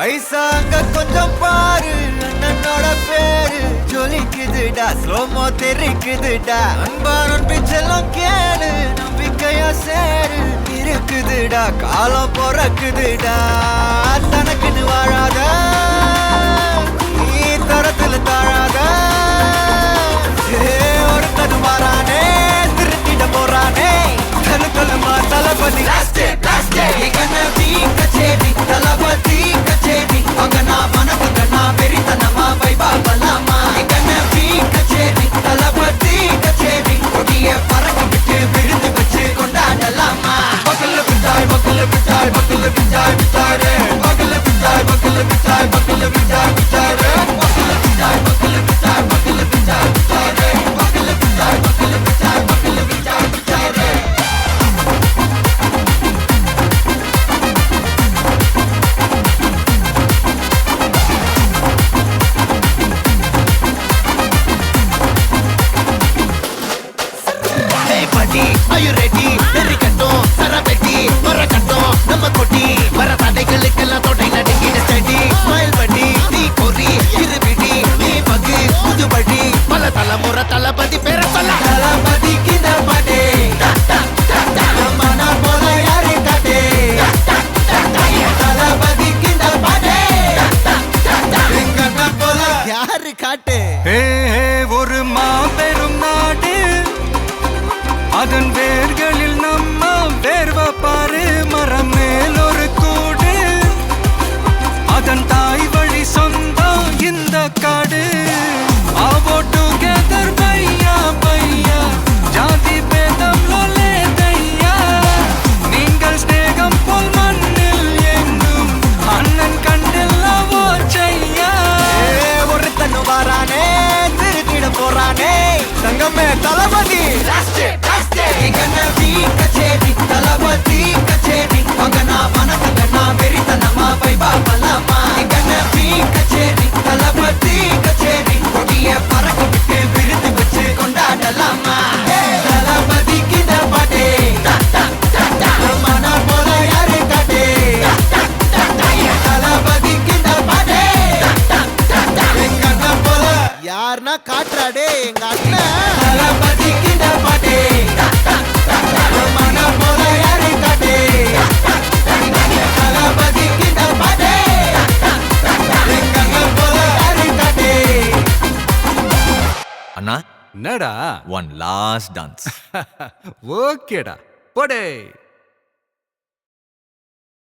ஐசாங்க கொஞ்சம் பாரு அண்ணனோட பேரு ஜொலிக்குதுடா ஸ்லோமோ தெரிக்குதுடா அன்பானன் பிச்செல்லாம் கேளு நம்பிக்கையா சேரு இருக்குதுடா காலம் பிறக்குதுடா தனக்குன்னு வாழாத நீ தரத்துல தாழாத ஒரு கது மாறானே திருத்திட போறானே தலுக்கலுமா தளபதி தளபதி கச்சேரி அங்கனா மனசுகனா வெறித்தனமா வைபாபலாமா கண்ணவி கச்சேரி தளபதி கச்சேரி கொடிய பறக்க விட்டு விழுந்து வச்சு கொண்டாடலாமா பக்கல்ல பிட்டாய் பக்கல்ல பிட்டாய் பக்கல்ல பிட்டாய் பிட்டாரே பக்கல்ல பிட்டாய் பக்கல்ல பிட்டாய் பக்கல்ல பிட்டாய் பிட்டாரே பக்கல்ல பிட்டாய் பக்கல்ல பிட்டாய் பக்கல்ல பிட்டாய் பிட்டாரே பக்கல்ல பிட்டாய் பக்கல்ல பிட்டாய் பக்கல்ல பிட்டாய் பிட்டாரே Are you ready? Very கட்டும் சரபெட்டி வர கட்டும் நம்ம கொட்டி வர தடைகளுக்கெல்லாம் தொடை நடுங்கிட ஸ்டடி ஸ்மைல் பண்ணி நீ கொரி இருபிடி நீ பகு புதுபடி பல தலைமுறை தளபதி பேர சொல்ல தளபதிக்கு இந்த பாட்டே மன போல யாரு காட்டே தளபதிக்கு இந்த பாட்டே எங்க போல யாரு காட்டு ஒரு மாபெரும் நாடு அதன் வேர்களில் நம்ம வேர்வ பாரு மரம் மேல் ஒரு கூடு அதன் தாய் வழி சொந்தம் இந்த காடு ஆவோ டுகெதர் பையா பையா ஜாதி பேதம் லோலே தையா நீங்கள் ஸ்நேகம் போல் மண்ணில் எங்கும் அண்ணன் கண்டில்லவோ செய்யா ஒருத்தனு வாரானே திருத்திட போறானே தங்கமே தளபதி கச்சேரி தளபதி கச்சேரி அங்கனா மனசுகனா வெறித்தனமா வைபாபலாமா கண்ணவி கச்சேரி தளபதி கச்சேரி கொடிய பறக்க விட்டு விருது வச்சு கொண்டாடலாமா தளபதிக்கு இந்த பாட்டே மன போல யாரு காட்டே தளபதிக்கு இந்த பாட்டே எங்க அண்ணன் போல யாருன்னா காட்டுறாடே எங்க அண்ணன் தளபதிக்கு இந்த பாட்டே என்னடா one last dance ஓகேடா போடே